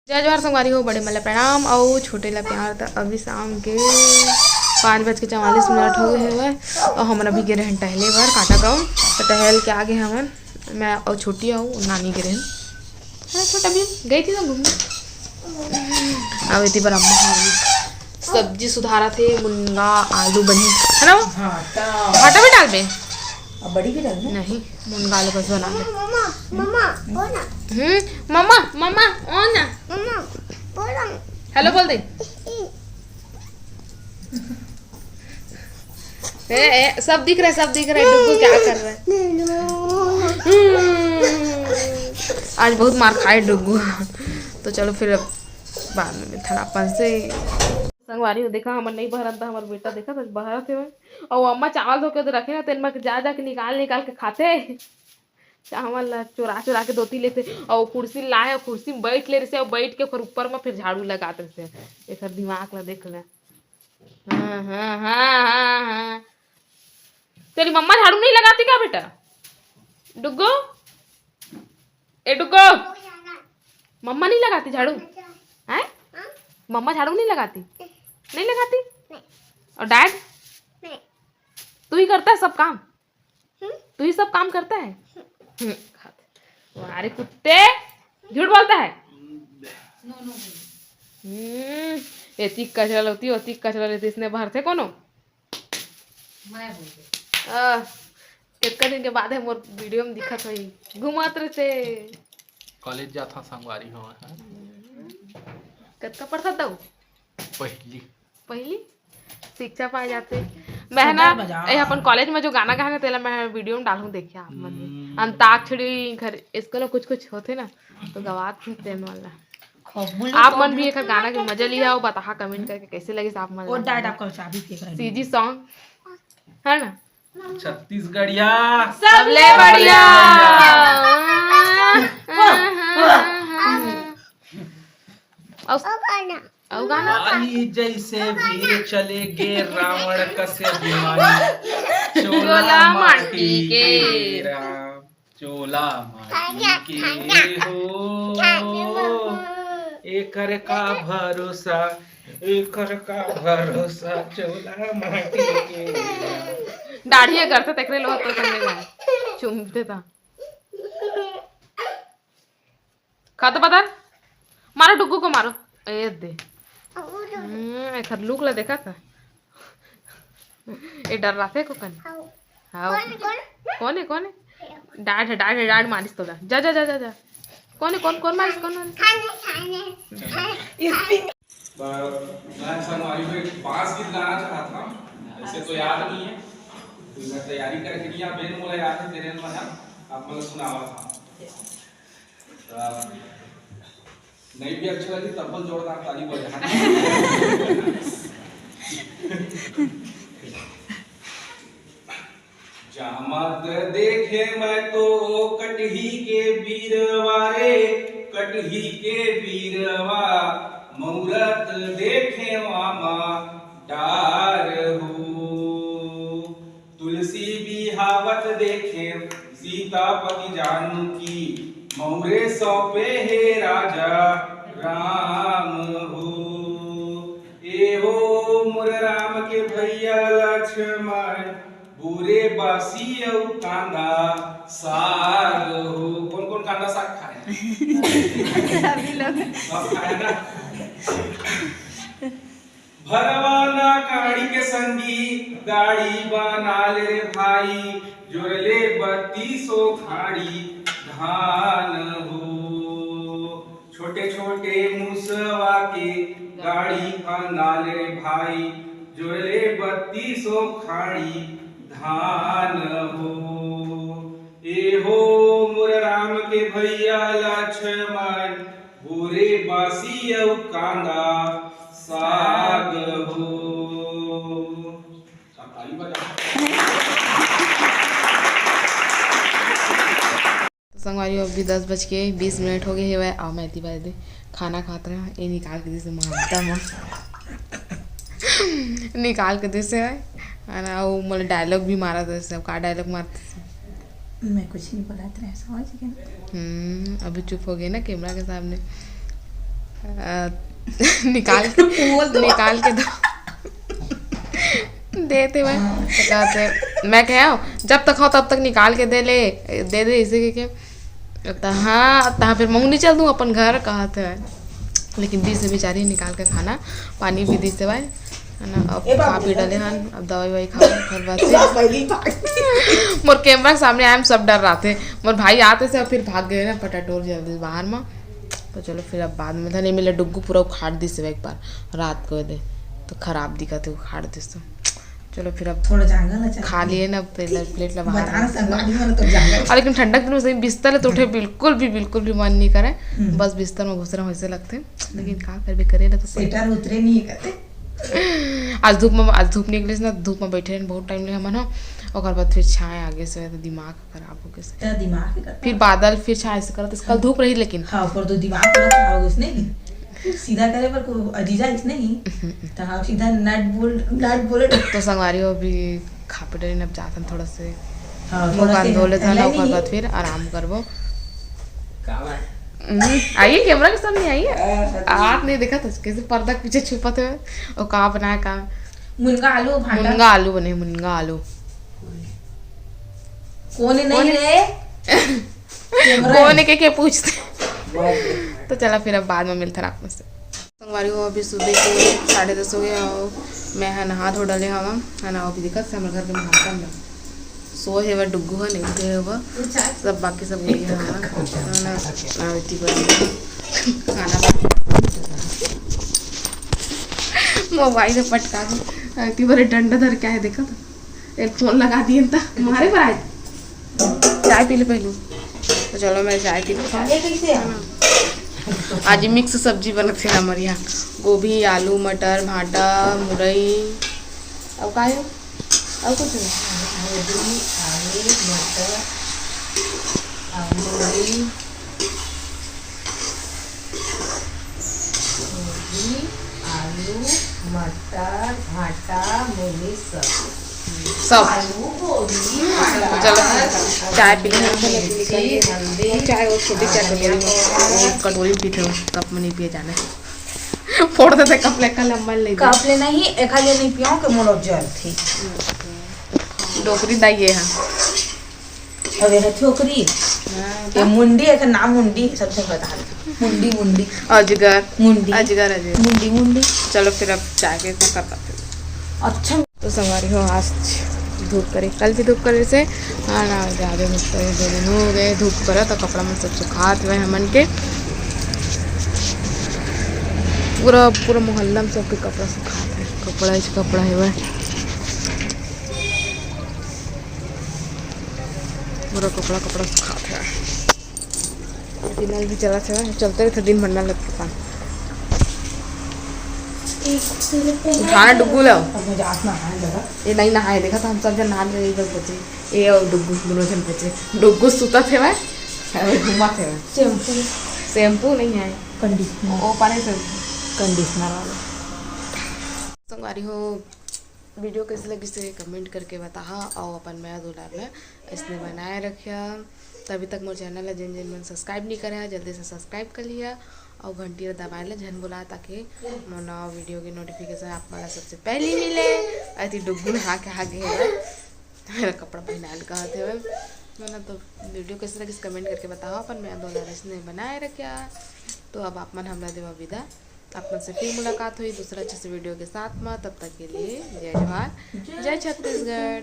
जय जवाहर संगवारी हो, बड़े मतलब प्रणाम और छोटे ला प्यार। तो अभी शाम के 5:44 हो गए हुए और हम अभी गए रहन टहले बार काटा गाँव। तो टहल के आगे हमन मैं और छोटी आऊँ नानी के रहन छोटा भी गई थी तो घूमने। अब इतनी बार अम्मा सब्जी सुधारा थे, मुनगा आलू बनी है ना, भाटा भी डाल दे बड़ी भी डाल नहीं, मुनगा आलू बस बना दे। मम्मा मम्मा ओ ना हेलो बोल दे। सब दिख रहा है, सब दिख रहा है। डुगू क्या कर रहा है? आज बहुत मार खाए डुगू। तो चलो फिर बाद में मिलता अपन से। संगवारी हो देखा हमर नहीं बहरत था, हमारा बेटा देखा था बहरा थे और अम्मा चावल धो के तो रखे ना, तेन में जा के निकाल के खाते चावल चुरा चुरा के धोती लेते और कुर्सी लाए और कुर्सी में बैठ ले रहे और बैठ के फिर ऊपर में फिर झाड़ू लगाते थे। एक दिमाग ला देख ले। हाँ हाँ हाँ हाँ हाँ, तेरी मम्मा झाड़ू नहीं लगाती क्या बेटा? डुग्गू ए डुग्गू, मम्मा नहीं लगाती झाड़ू है? मम्मा झाड़ू नहीं लगाती? नहीं लगाती? और डैड? तू ही करता है सब काम? तू ही सब काम करता है? अरे कुत्ते, झूठ बोलता है। एती कचरा लेती होती, कचरा लेती इसने बाहर थे कोनो कितना दिन के बाद है मोर वीडियो में दिखत हुई घुमात रहते। कॉलेज जाता संगवारी हो कितना पढ़ता था? पहली शिक्षा पाए जाते। मैं ना अपन कॉलेज में जो गाना गाने तेला मैं वीडियो में डालूं, देखिए आप मन अंताक्षरी घर इसको ना कुछ होते ना तो गवात थे वाला। आप मन भी एक गाना के मजा लिया हो, बता कमेंट करके कैसे लगे आप मन। सीजी सॉन्ग है ना, छत्तीसगढ़िया सबले बढ़िया। और गाना वाली जैसे वीर चले गे रावण कसे अभिमानी, चोला माटी के राम चोला माटी के हो, एकर का भरोसा चोला माटी के। दाढ़ी करते तकरे लो तो करने चुमते था खाता पता। मारो डुग्गू को मारो। ए दे एक लुक ला देखा था ए डर रहा थे को कन। हां कौन है डाड मारिस तो जा जा जा जा जा। कौन मारिस मैं संगवारी को एक 5 गीत गाना चाहा था, ऐसे तो याद नहीं है, तो मैं तैयारी करके दिया बेन मोला याद है तेरे में आप मतलब सुनावा था। नहीं भी अच्छा लगी तब्बल जोरदार ताली बजाना। जामत देखे मैं तो कटही के बीरवारे, कटही के बीरवा मुहूर्त देखे मामा डार हो, तुलसी बिहावत देखे सीतापति जानकी, मौरे सौंपे हे राजा राम हो। ए हो मोर राम के भैया लक्ष्मण, बुरे बासी औ कांदा साग हो। कौन कौन कांदा साग खाए? सभी लोग सब खाए ना। भरवाना गाड़ी के संगी गाड़ी बना ले भाई, जोरले 3200 खाड़ी धान हो, छोटे छोटे मुसवा के गाड़ी बना ले भाई, जोरले 3200 खाड़ी धान हो। ए हो मोर राम के भैया लक्ष्मण, बुरे बासी औ कांदा साग हो। ताली बजा। संगवारी अभी 10:20 हो गए है और मैं इतनी बार खाना खाते रहे ये निकाल के जैसे मारता मैं निकाल के जैसे है ना। वो मतलब डायलॉग भी मारा था, सब का डायलॉग मारते। मैं कुछ नहीं बोला था, समझ गया। अभी चुप हो गए ना कैमरा के सामने। निकाल के दो देते हुए तो कहते मैं क्या जब तक हो तब तक निकाल के दे इसे के तहाँ फिर मंगनी चल दूँ अपन घर कहते हैं, लेकिन दी से बेचारी निकाल के खाना पानी भी दी से भाई है ना। अब खा पी डाले हन, अब दवाई ववाई खाओ घर बात मोर कैमरा के सामने आए सब डर रहा थे, मोर भाई आते से फिर भाग गए ना पटाटोर जल्दी बाहर में। तो चलो फिर अब बाद में था नहीं मिला डुग्गू पूरा उखाड़ दी से एक बार रात को दे तो खराब दिखा थे उखाड़ दी तो चलो फिर अब थोड़ा जांगल खा लिए ना प्लेट लगा। लेकिन ठंडक दिन में सही बिस्तर है तो उठे बिल्कुल भी मन नहीं करे, बस बिस्तर में घुस रहा वैसे लगते, लेकिन कहाँ कर भी करे ना तो स्वेटर उतरे नहीं करते। आज धूप निकले ना, धूप में बैठे रहे बहुत टाइम लगे मन और बाद फिर छाए आगे से तो दिमाग खराब हो गया, दिमाग फिर बादल फिर छाए से करते कल धूप रही लेकिन हाँ पर तो दिमाग पूरा खराब हो गया इसने सीधा करे पर को अजीजा इसने ही तो हाँ सीधा नट बोले तो संगवारी हो भी खा पे डरी अब जाता थोड़ा से हाँ मुँह धोले था ना बाद फिर आराम करबो। आइए कैमरा के सामने आइए, आप नहीं देखा था कैसे पर्दा के पीछे छुपा थे और कहाँ बनाया कहाँ मुनगा आलू बने मुनगा आलू कोने नहीं रे कोने के पूछते तो चला फिर अब बाद में मिलता रात में से। संगवारी हो अभी सुबह के 10:30 हो गया और मैं है नहा धो डाले हवा है ना, अभी दिक्कत से हमारे घर के नहाता हम सो है वह डुग्गू है नहीं गए हुआ सब बाकी सब गई है खाना मोबाइल से पटका के इतनी बड़े डंडा धर क्या है देखा था एक फोन लगा दिए था हमारे पर आए चाय पी ले पहलू तो चलो मैं चाय पी लूँ। आज मिक्स सब्जी बनते हैं हमारे यहाँ गोभी आलू मटर भाटा मुरई अब का है अब कुछ नहीं गोभी आलू मटर मुरई गोभी आलू मटर भाटा मूली सब गोभी चलो चाय पी लें चाय वो छोटी चाय कटोरी पीते हो कप में नहीं पिए जाने फोड़ देते कप लेकर लंबा ले कप ले नहीं एक ले नहीं पियो के मोलो जल थी डोकरी दाई है अब ये छोकरी ये मुंडी एक नाम मुंडी सबसे बता मुंडी मुंडी अजगर मुंडी अजगर मुंडी मुंडी। चलो फिर अब चाय के कर पाते अच्छा तो संगवारी हो आज धूप करे कल भी धूप करे से हाँ ना ज़्यादा धूप करे 2 दिन हो गए धूप करा तो कपड़ा में सब सुखात हुए हमन के पूरा मोहल्ला में सबके कपड़ा सुखात है कपड़ा है वह पूरा कपड़ा सुखात है। दिन भी चला चलते रहे दिन भर ना लगता था खाना डुग्गू लो ये नहीं नहाए देखा था हम सब जन नहा रहे इधर बचे ये और डुग्गू दोनों जन बचे डुग्गू सुता थे भाई घुमा थे शैम्पू नहीं है कंडीशनर वो पानी से कंडीशनर वाला। संगवारी हो वीडियो कैसे लगी से कमेंट करके बता और अपन मैं दूल्हा में इसने बनाए रखा तभी तक मोर चैनल है जिन मन सब्सक्राइब नहीं करे जल्दी से सब्सक्राइब कर लिया और घंटी दबाए ले झन बोला ताकि मोर नवा वीडियो की नोटिफिकेशन आप मला सबसे पहले मिले। ऐसी डुग्गू नहा के आगे मेरा कपड़ा पहना कहते हुए मैंने तो वीडियो कैसे लगी कमेंट करके बताओ अपन मैं दूल्हा इसने बनाए रखा। तो अब आप मन हमरा देवा विदा अपन से फिर मुलाकात हुई दूसरा अच्छे से वीडियो के साथ में, तब तक के लिए जय जवाहर जय छत्तीसगढ़।